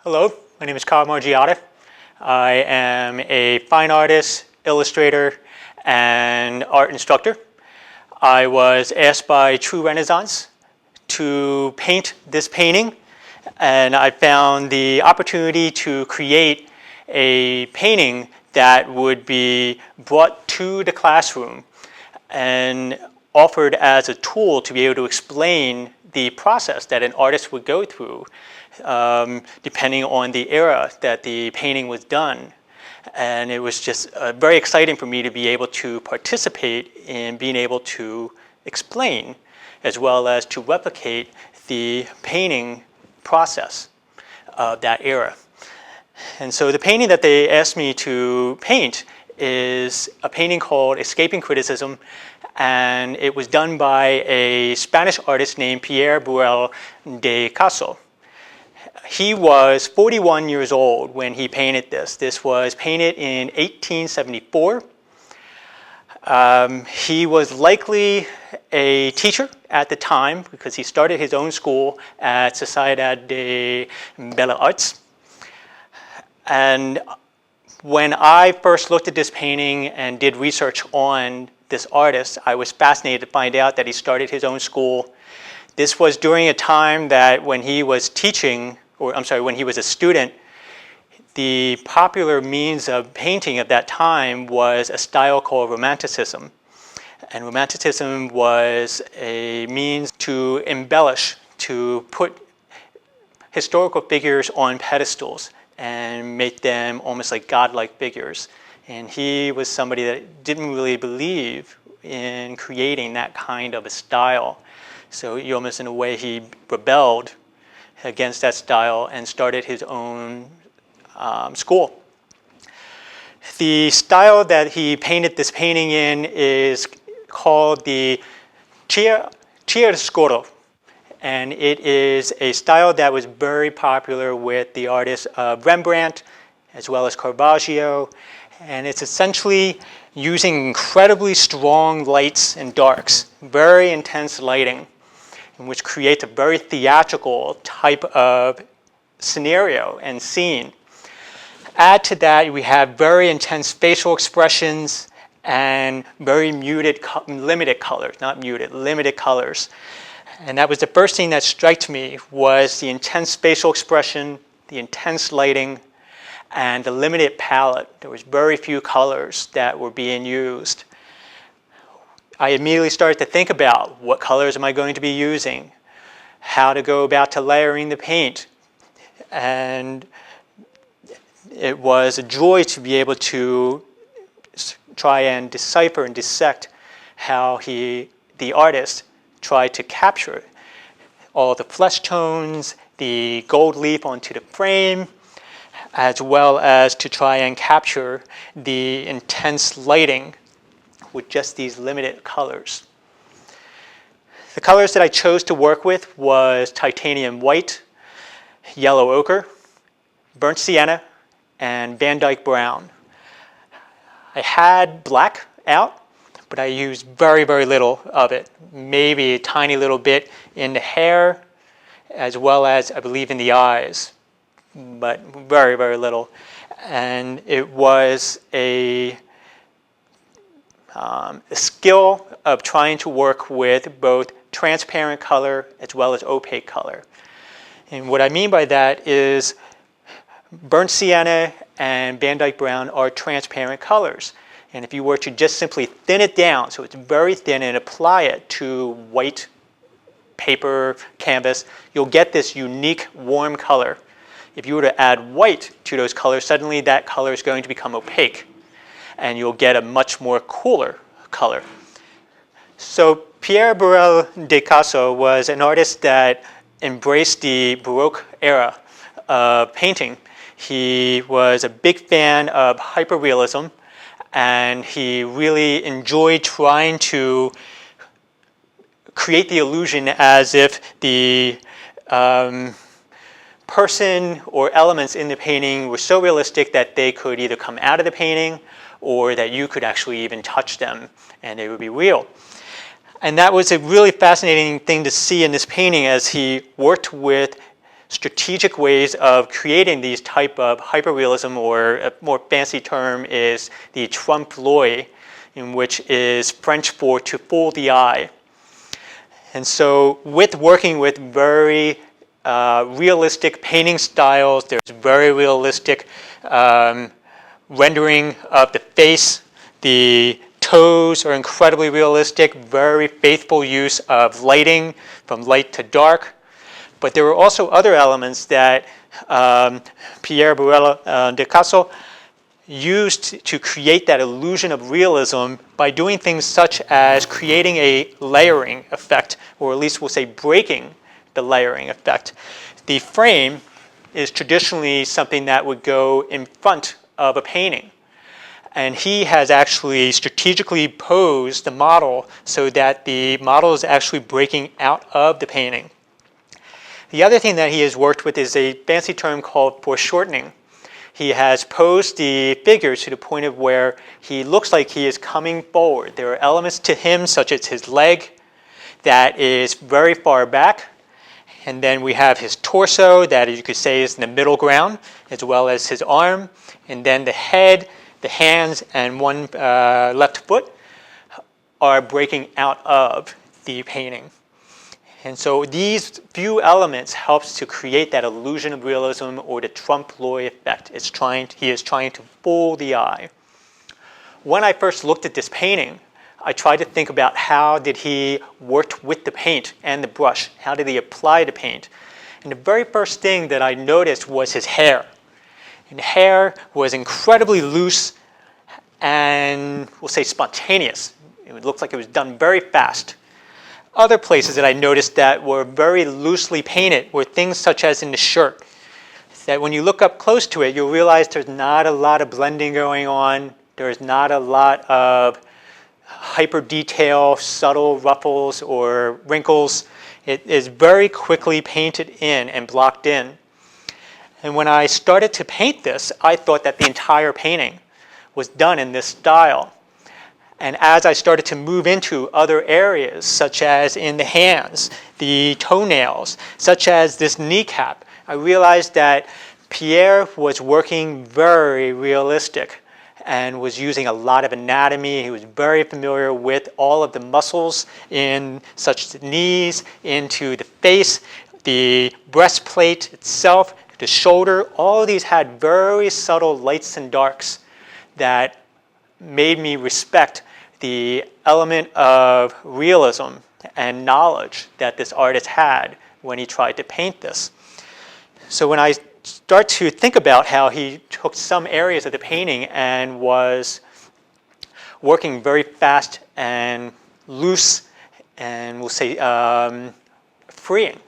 Hello, my name is Margiotta. I am a fine artist, illustrator, and art instructor. I was asked by True Renaissance to paint this painting, and I found the opportunity to create a painting that would be brought to the classroom and offered as a tool to be able to explain the process that an artist would go through depending on the era that the painting was done. And it was just very exciting for me to be able to participate in being able to explain as well as to replicate the painting process of that era. And so the painting that they asked me to paint is a painting called Escaping Criticism, and it was done by a Spanish artist named Pierre Burel de Caso. He was 41 years old when he painted this. This was painted in 1874. He was likely a teacher at the time because he started his own school at Sociedad de Bellas Arts. And when I first looked at this painting and did research on this artist, I was fascinated to find out that he started his own school. This was during a time that when he was teaching, or I'm sorry, when he was a student, the popular means of painting of that time was a style called Romanticism. And Romanticism was a means to embellish, to put historical figures on pedestals and make them almost like godlike figures. And he was somebody that didn't really believe in creating that kind of a style. So he almost in a way he rebelled against that style and started his own school. The style that he painted this painting in is called the chiaroscuro, and it is a style that was very popular with the artists Rembrandt as well as Caravaggio, and it's essentially using incredibly strong lights and darks, very intense lighting, which creates a very theatrical type of scenario and scene. Add to that, we have very intense facial expressions and very muted, limited colors, not muted, limited colors. And that was the first thing that struck me was the intense facial expression, the intense lighting, and the limited palette. There was very few colors that were being used. I immediately started to think about what colors am I going to be using, how to go about to layering the paint. And it was a joy to be able to try and decipher and dissect how the artist tried to capture all the flesh tones, the gold leaf onto the frame, as well as to try and capture the intense lighting with just these limited colors. The colors that I chose to work with was titanium white, yellow ochre, burnt sienna, and Van Dyke brown. I had black out, but I used very, very little of it. Maybe a tiny little bit in the hair, as well as, I believe, in the eyes, but very, very little. And it was a skill of trying to work with both transparent color as well as opaque color. And what I mean by that is burnt sienna and Van Dyke brown are transparent colors. And if you were to just simply thin it down, so it's very thin, and apply it to white paper, canvas, you'll get this unique warm color. If you were to add white to those colors, suddenly that color is going to become opaque, and you'll get a much more cooler color. So Pierre Burel de Caso was an artist that embraced the Baroque era of painting. He was a big fan of hyperrealism, and he really enjoyed trying to create the illusion as if the person or elements in the painting were so realistic that they could either come out of the painting or that you could actually even touch them and they would be real. And that was a really fascinating thing to see in this painting as he worked with strategic ways of creating these type of hyperrealism, or a more fancy term is the trompe-l'oeil, in which is French for to fool the eye. And so with working with very realistic painting styles, there's very realistic rendering of the face. The toes are incredibly realistic, very faithful use of lighting from light to dark. But there were also other elements that Pierre Burella de Casso used to create that illusion of realism by doing things such as creating a layering effect, or at least we'll say breaking the layering effect. The frame is traditionally something that would go in front of a painting. And he has actually strategically posed the model so that the model is actually breaking out of the painting. The other thing that he has worked with is a fancy term called foreshortening. He has posed the figure to the point of where he looks like he is coming forward. There are elements to him, such as his leg, that is very far back. And then we have his torso, that you could say is in the middle ground, as well as his arm. And then the head, the hands, and one left foot are breaking out of the painting. And so these few elements helps to create that illusion of realism, or the trompe-l'oeil effect. He is trying to fool the eye. When I first looked at this painting, I tried to think about how did he work with the paint and the brush? How did he apply the paint? And the very first thing that I noticed was his hair. And the hair was incredibly loose and, we'll say, spontaneous. It looked like it was done very fast. Other places that I noticed that were very loosely painted were things such as in the shirt. That when you look up close to it, you'll realize there's not a lot of blending going on. There's not a lot of hyper detail, subtle ruffles or wrinkles. It is very quickly painted in and blocked in. And when I started to paint this, I thought that the entire painting was done in this style. And as I started to move into other areas, such as in the hands, the toenails, such as this kneecap, I realized that Pierre was working very realistic and was using a lot of anatomy. He was very familiar with all of the muscles in such as the knees, into the face, the breastplate itself, the shoulder. All of these had very subtle lights and darks that made me respect the element of realism and knowledge that this artist had when he tried to paint this. So when I start to think about how he took some areas of the painting and was working very fast and loose and we'll say freeing,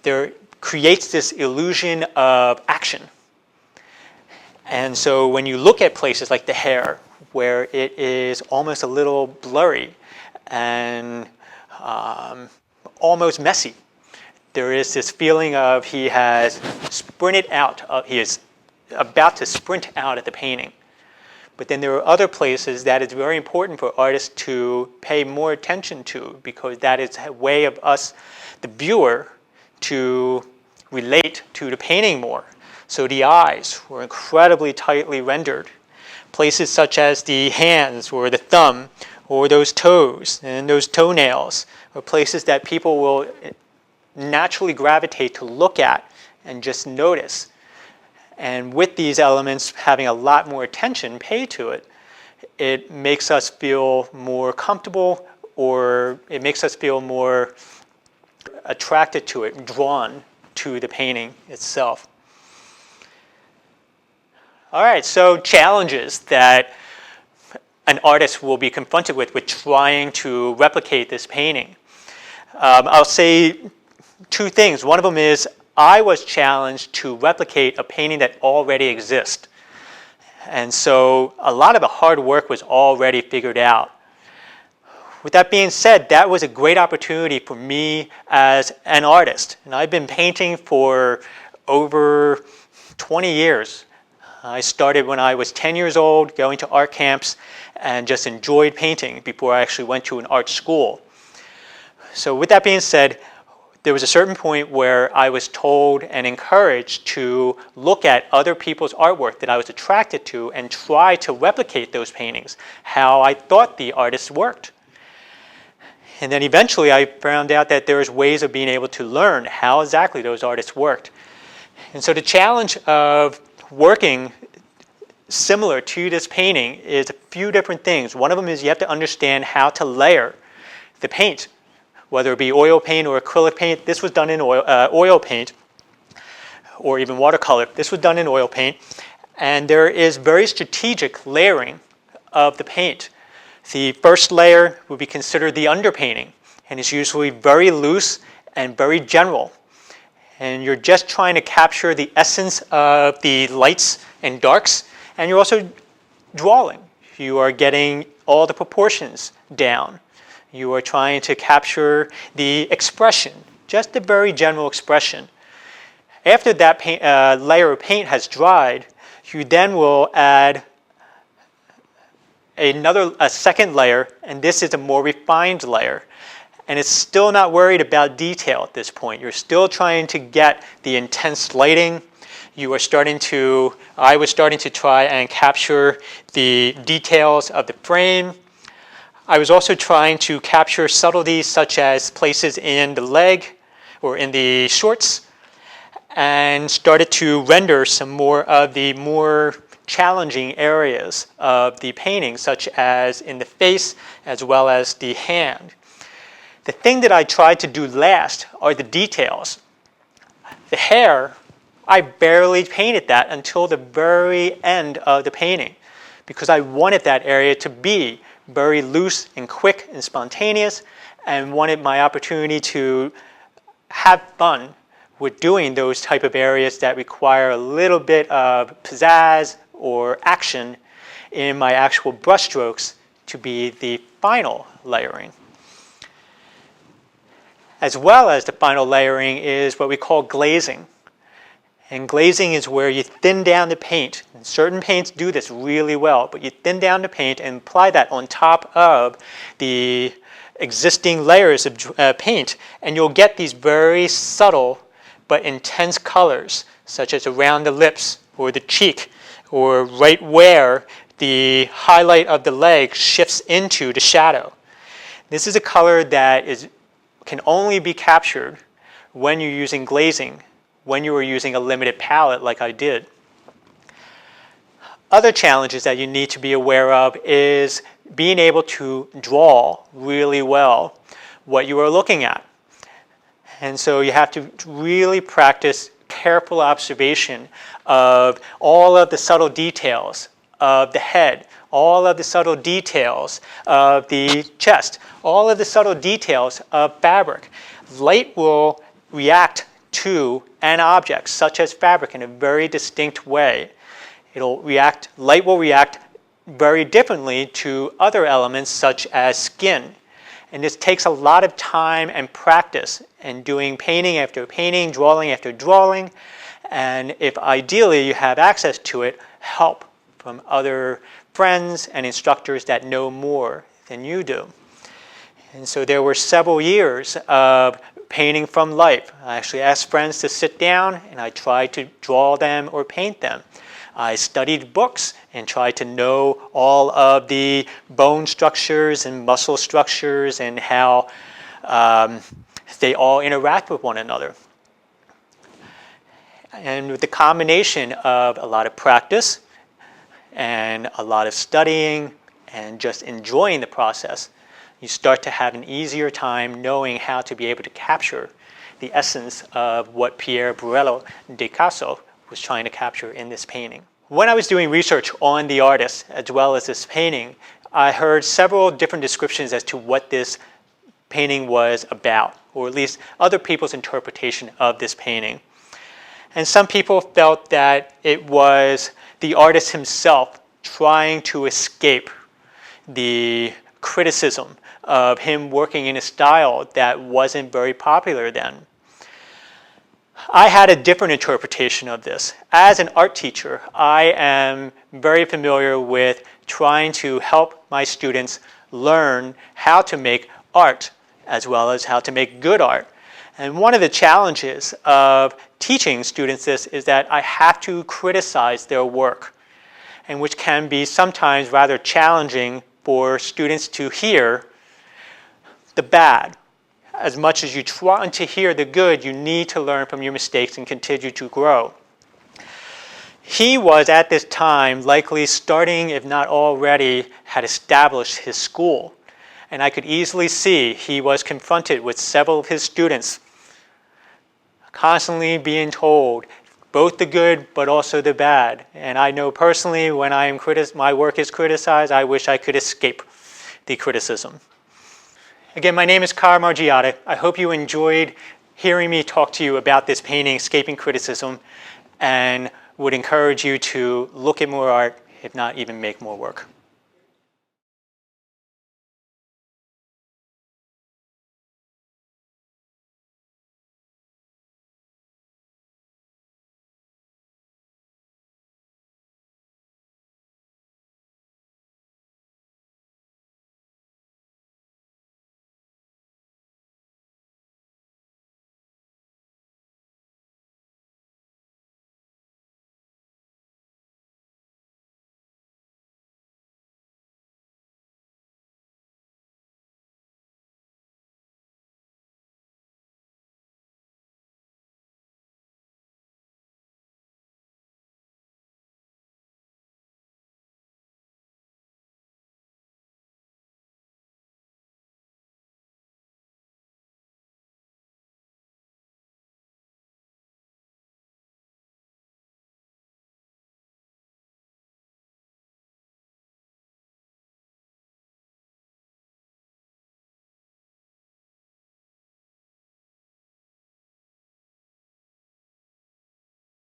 there creates this illusion of action. And so when you look at places like the hair, where it is almost a little blurry and almost messy, there is this feeling of he has sprinted out. He is about to sprint out at the painting. But then there are other places that it's very important for artists to pay more attention to, because that is a way of us, the viewer, to relate to the painting more. So the eyes were incredibly tightly rendered. Places such as the hands or the thumb or those toes and those toenails are places that people will naturally gravitate to look at and just notice. And with these elements having a lot more attention paid to it, it makes us feel more comfortable, or it makes us feel more attracted to it, drawn to the painting itself. All right, so challenges that an artist will be confronted with trying to replicate this painting. I'll say two things. One of them is I was challenged to replicate a painting that already exists. And so a lot of the hard work was already figured out. With that being said, that was a great opportunity for me as an artist. And I've been painting for over 20 years. I started when I was 10 years old, going to art camps, and just enjoyed painting before I actually went to an art school. So with that being said, there was a certain point where I was told and encouraged to look at other people's artwork that I was attracted to and try to replicate those paintings, how I thought the artists worked. And then eventually I found out that there was ways of being able to learn how exactly those artists worked. And so the challenge of working similar to this painting is a few different things. One of them is you have to understand how to layer the paint, whether it be oil paint or acrylic paint. This was done in oil paint, or even watercolor. This was done in oil paint. And there is very strategic layering of the paint. The first layer would be considered the underpainting, and it's usually very loose and very general. And you're just trying to capture the essence of the lights and darks, and you're also drawing. You are getting all the proportions down. You are trying to capture the expression, just the very general expression. After that layer of paint has dried, you then will add a second layer, and this is a more refined layer. And it's still not worried about detail at this point. You're still trying to get the intense lighting. I was starting to try and capture the details of the frame. I was also trying to capture subtleties such as places in the leg or in the shorts, and started to render some more of the more challenging areas of the painting, such as in the face as well as the hand. The thing that I tried to do last are the details. The hair, I barely painted that until the very end of the painting, because I wanted that area to be very loose and quick and spontaneous, and wanted my opportunity to have fun with doing those type of areas that require a little bit of pizzazz or action in my actual brush strokes to be the final layering. As well as the final layering is what we call glazing. And glazing is where you thin down the paint. And certain paints do this really well, but you thin down the paint and apply that on top of the existing layers of paint, and you'll get these very subtle but intense colors, such as around the lips or the cheek, or right where the highlight of the leg shifts into the shadow. This is a color that can only be captured when you're using glazing, when you are using a limited palette like I did. Other challenges that you need to be aware of is being able to draw really well what you are looking at. And so you have to really practice careful observation of all of the subtle details of the head, all of the subtle details of the chest, all of the subtle details of fabric. Light will react to an object, such as fabric, in a very distinct way. Light will react very differently to other elements, such as skin. And this takes a lot of time and practice, and doing painting after painting, drawing after drawing, and if ideally you have access to it, help from other friends and instructors that know more than you do. And so there were several years of painting from life. I actually asked friends to sit down, and I tried to draw them or paint them. I studied books and tried to know all of the bone structures and muscle structures and how they all interact with one another. And with the combination of a lot of practice and a lot of studying and just enjoying the process, you start to have an easier time knowing how to be able to capture the essence of what Pier Burello de Casso was trying to capture in this painting. When I was doing research on the artist as well as this painting, I heard several different descriptions as to what this painting was about, or at least other people's interpretation of this painting. And some people felt that it was the artist himself trying to escape the criticism of him working in a style that wasn't very popular then. I had a different interpretation of this. As an art teacher, I am very familiar with trying to help my students learn how to make art, as well as how to make good art. And one of the challenges of teaching students this is that I have to criticize their work, and which can be sometimes rather challenging for students to hear the bad. As much as you want to hear the good, you need to learn from your mistakes and continue to grow. He was at this time likely starting, if not already, had established his school. And I could easily see he was confronted with several of his students constantly being told both the good but also the bad. And I know personally when my work is criticized, I wish I could escape the criticism. Again, my name is Margiotta. I hope you enjoyed hearing me talk to you about this painting, Escaping Criticism, and would encourage you to look at more art, if not even make more work.